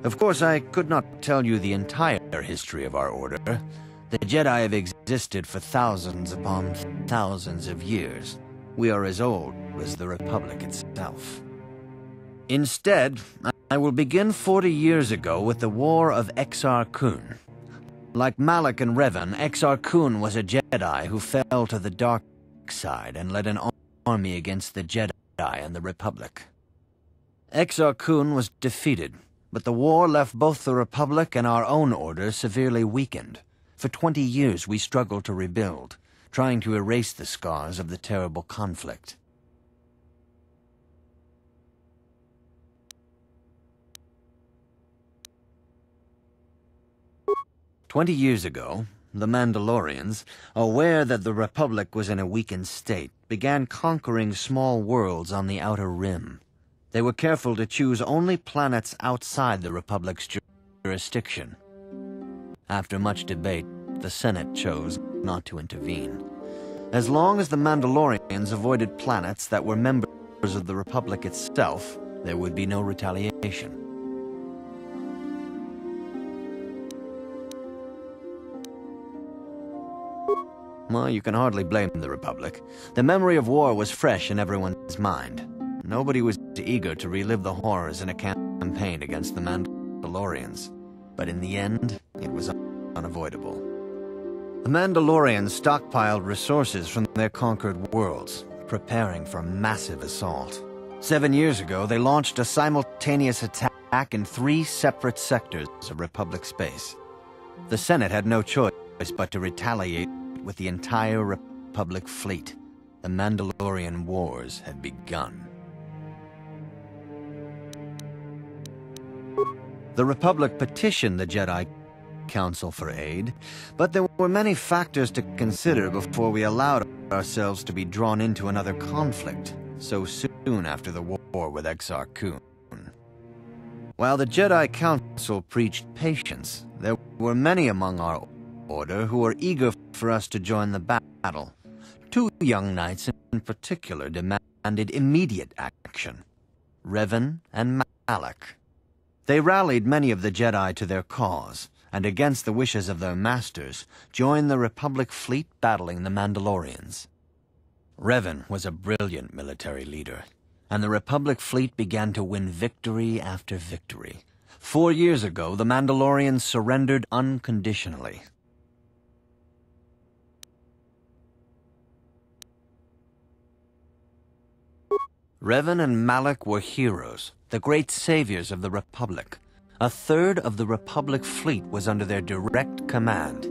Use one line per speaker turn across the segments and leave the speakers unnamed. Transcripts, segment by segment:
Of course, I could not tell you the entire history of our order. The Jedi have existed for thousands upon thousands of years. We are as old as the Republic itself. Instead, I will begin 40 years ago with the War of Exar Kun. Like Malak and Revan, Exar Kun was a Jedi who fell to the dark side and led an army against the Jedi and the Republic. Exar Kun was defeated, but the war left both the Republic and our own order severely weakened. For 20 years we struggled to rebuild, trying to erase the scars of the terrible conflict. "20 years ago, the Mandalorians, aware that the Republic was in a weakened state, began conquering small worlds on the Outer Rim. They were careful to choose only planets outside the Republic's jurisdiction. After much debate, the Senate chose not to intervene. As long as the Mandalorians avoided planets that were members of the Republic itself, there would be no retaliation. Well, you can hardly blame the Republic. The memory of war was fresh in everyone's mind. Nobody was eager to relive the horrors in a campaign against the Mandalorians. But in the end, it was unavoidable. The Mandalorians stockpiled resources from their conquered worlds, preparing for a massive assault. 7 years ago, they launched a simultaneous attack in 3 separate sectors of Republic space. The Senate had no choice but to retaliate with the entire Republic fleet. The Mandalorian Wars had begun. The Republic petitioned the Jedi Council for aid, but there were many factors to consider before we allowed ourselves to be drawn into another conflict so soon after the war with Exar Kun. While the Jedi Council preached patience, there were many among our order who were eager for us to join the battle. 2 young knights in particular demanded immediate action: Revan and Malak. They rallied many of the Jedi to their cause, and against the wishes of their masters, joined the Republic fleet battling the Mandalorians. Revan was a brilliant military leader, and the Republic fleet began to win victory after victory. 4 years ago, the Mandalorians surrendered unconditionally. Revan and Malak were heroes, the great saviors of the Republic. 1/3 of the Republic fleet was under their direct command,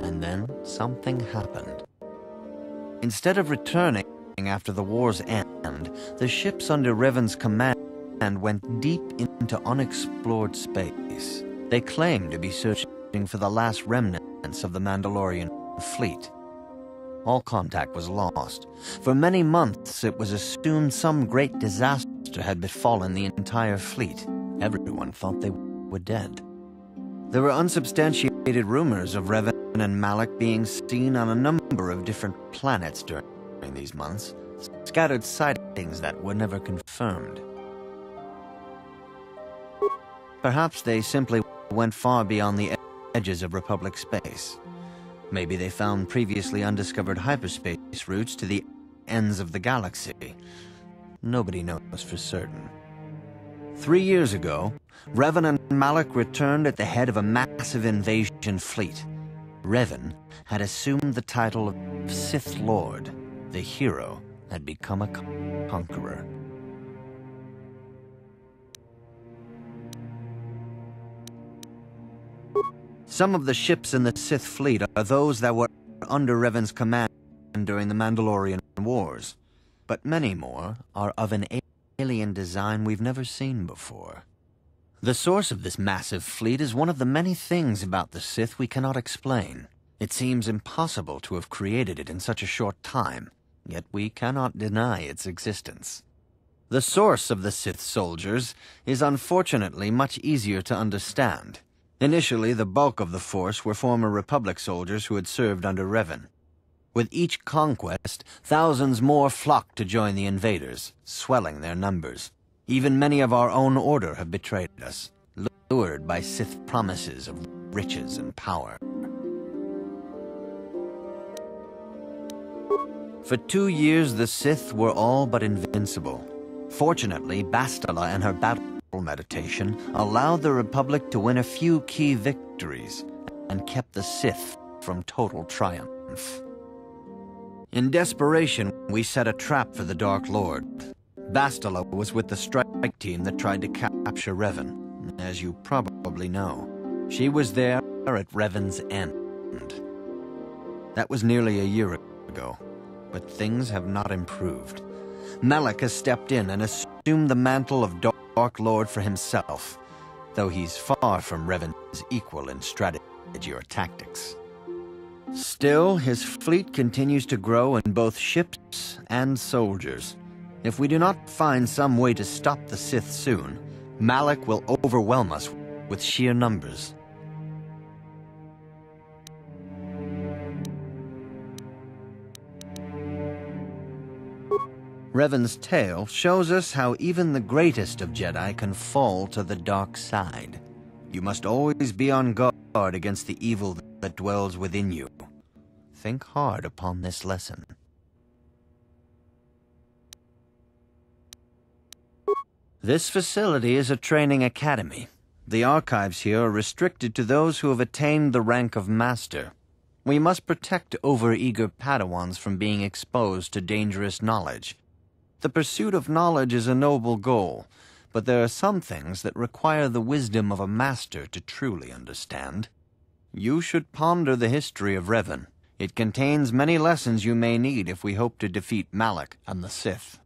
and then something happened. Instead of returning after the war's end, the ships under Revan's command went deep into unexplored space. They claimed to be searching for the last remnants of the Mandalorian fleet. All contact was lost. For many months, it was assumed some great disaster had befallen the entire fleet. Everyone thought they were dead. There were unsubstantiated rumors of Revan and Malak being seen on a number of different planets during these months, scattered sightings that were never confirmed. Perhaps they simply went far beyond the edges of Republic space. Maybe they found previously undiscovered hyperspace routes to the ends of the galaxy. Nobody knows for certain. 3 years ago, Revan and Malak returned at the head of a massive invasion fleet. Revan had assumed the title of Sith Lord. The hero had become a conqueror. Some of the ships in the Sith fleet are those that were under Revan's command during the Mandalorian Wars, but many more are of an alien design we've never seen before. The source of this massive fleet is one of the many things about the Sith we cannot explain. It seems impossible to have created it in such a short time, yet we cannot deny its existence. The source of the Sith soldiers is unfortunately much easier to understand. Initially, the bulk of the force were former Republic soldiers who had served under Revan. With each conquest, thousands more flocked to join the invaders, swelling their numbers. Even many of our own order have betrayed us. lured by Sith promises of riches and power. For 2 years, the Sith were all but invincible. Fortunately, Bastila and her battle meditation allowed the Republic to win a few key victories and kept the Sith from total triumph. In desperation, we set a trap for the Dark Lord. Bastila was with the strike team that tried to capture Revan, as you probably know. She was there at Revan's end. That was nearly a year ago, but things have not improved. Malak has stepped in and assumed the mantle of Dark Lord for himself, though he's far from Revan's equal in strategy or tactics. Still, his fleet continues to grow in both ships and soldiers. If we do not find some way to stop the Sith soon, Malak will overwhelm us with sheer numbers. Revan's tale shows us how even the greatest of Jedi can fall to the dark side. You must always be on guard against the evil that dwells within you. Think hard upon this lesson. This facility is a training academy. The archives here are restricted to those who have attained the rank of Master. We must protect overeager Padawans from being exposed to dangerous knowledge. The pursuit of knowledge is a noble goal, but there are some things that require the wisdom of a master to truly understand. You should ponder the history of Revan. It contains many lessons you may need if we hope to defeat Malak and the Sith.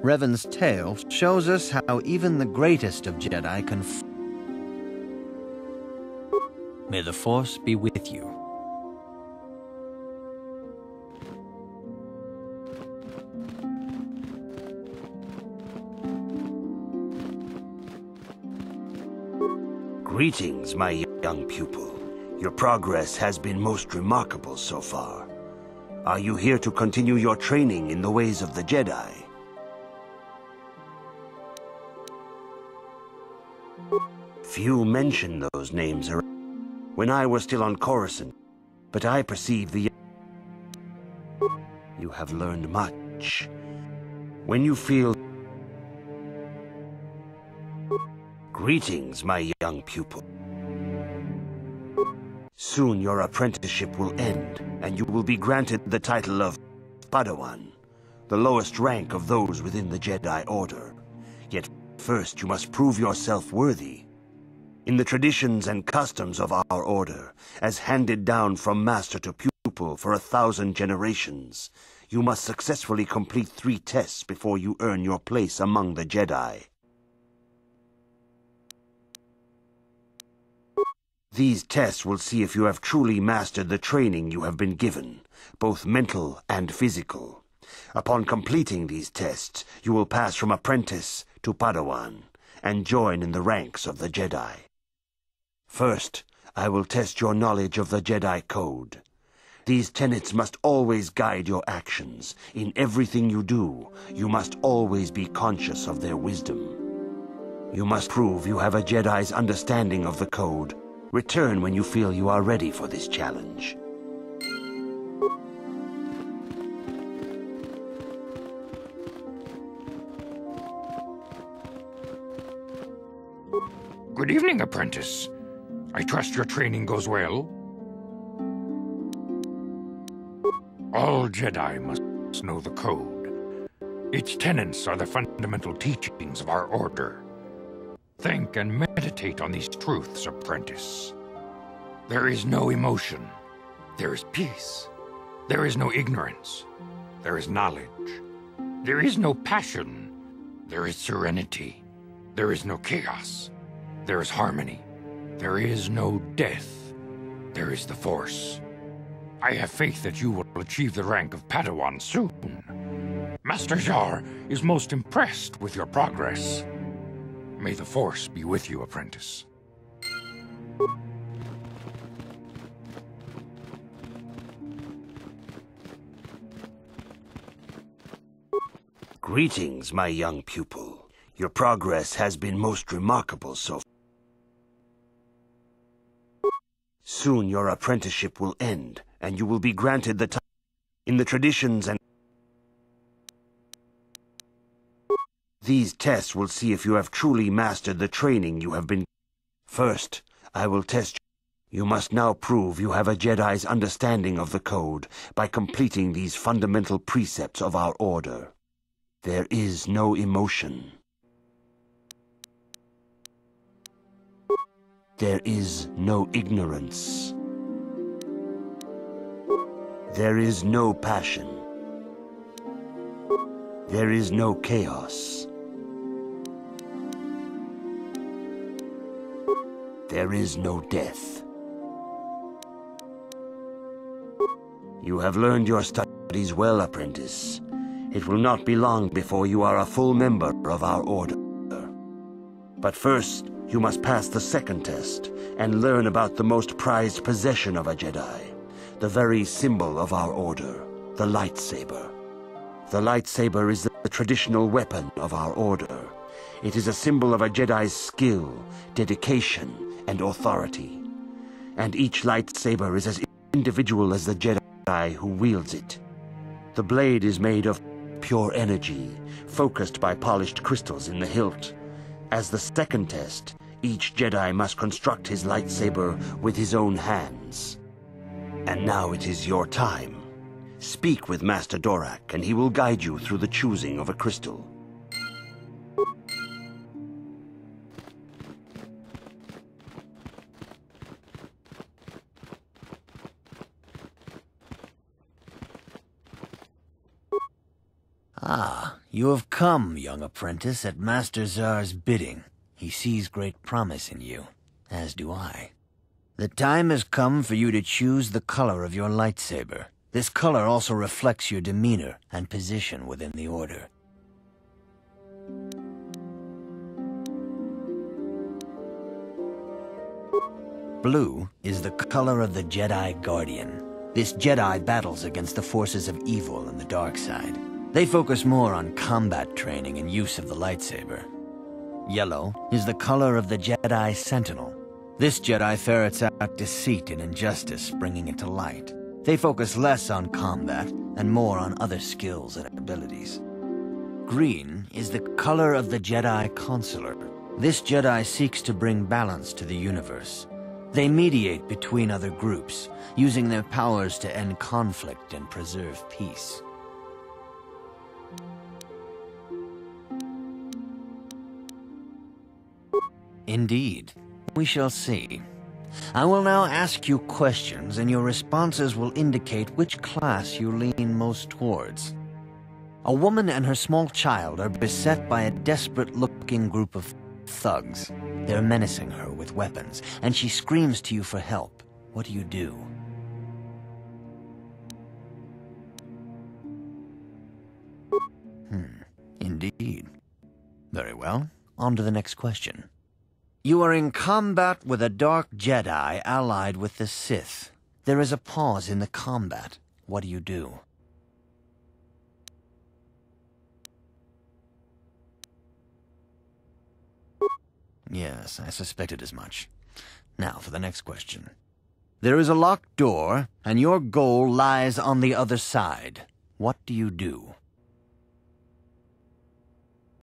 Revan's tale shows us how even the greatest of Jedi can May the Force be with you.
Greetings, my young pupil. Your progress has been most remarkable so far. Are you here to continue your training in the ways of the Jedi? Few mention those names when I was still on Coruscant, but I perceive you have learned much. When you feel... Greetings, my young pupil. Soon your apprenticeship will end, and you will be granted the title of Padawan, the lowest rank of those within the Jedi Order. Yet first you must prove yourself worthy. In the traditions and customs of our order, as handed down from master to pupil for 1,000 generations, you must successfully complete 3 tests before you earn your place among the Jedi. These tests will see if you have truly mastered the training you have been given, both mental and physical. Upon completing these tests, you will pass from apprentice to Padawan, and join in the ranks of the Jedi. First, I will test your knowledge of the Jedi Code. These tenets must always guide your actions. In everything you do, you must always be conscious of their wisdom. You must prove you have a Jedi's understanding of the Code. Return when you feel you are ready for this challenge.
Good evening, apprentice. I trust your training goes well. All Jedi must know the Code. Its tenets are the fundamental teachings of our order. Think and meditate on these truths, apprentice. There is no emotion. There is peace. There is no ignorance. There is knowledge. There is no passion. There is serenity. There is no chaos. There is harmony. There is no death. There is the Force. I have faith that you will achieve the rank of Padawan soon. Master Jar is most impressed with your progress. May the Force be with you, apprentice.
Greetings, my young pupil. Your progress has been most remarkable so far. Soon your apprenticeship will end, and you will be granted the time in the traditions and... These tests will see if you have truly mastered the training you have been... First, I will test you. You must now prove you have a Jedi's understanding of the code by completing these fundamental precepts of our order. There is no emotion. There is no ignorance. There is no passion. There is no chaos. There is no death. You have learned your studies well, apprentice. It will not be long before you are a full member of our order. But first, you must pass the second test and learn about the most prized possession of a Jedi, the very symbol of our order, the lightsaber. The lightsaber is the traditional weapon of our order. It is a symbol of a Jedi's skill, dedication, and authority. And each lightsaber is as individual as the Jedi who wields it. The blade is made of pure energy, focused by polished crystals in the hilt. As the second test, each Jedi must construct his lightsaber with his own hands. And now it is your time. Speak with Master Dorak, and he will guide you through the choosing of a crystal.
Ah, you have come, young apprentice, at Master Zar's bidding. He sees great promise in you, as do I. The time has come for you to choose the color of your lightsaber. This color also reflects your demeanor and position within the Order. Blue is the color of the Jedi Guardian. This Jedi battles against the forces of evil and the dark side. They focus more on combat training and use of the lightsaber. Yellow is the color of the Jedi Sentinel. This Jedi ferrets out deceit and injustice, bringing it to light. They focus less on combat and more on other skills and abilities. Green is the color of the Jedi Consular. This Jedi seeks to bring balance to the universe. They mediate between other groups, using their powers to end conflict and preserve peace. Indeed. We shall see. I will now ask you questions, and your responses will indicate which class you lean most towards. A woman and her small child are beset by a desperate-looking group of thugs. They're menacing her with weapons, and she screams to you for help. What do? Indeed. Very well. On to the next question. You are in combat with a dark Jedi allied with the Sith. There is a pause in the combat. What do? Yes, I suspected as much. Now for the next question. There is a locked door, and your goal lies on the other side. What do you do?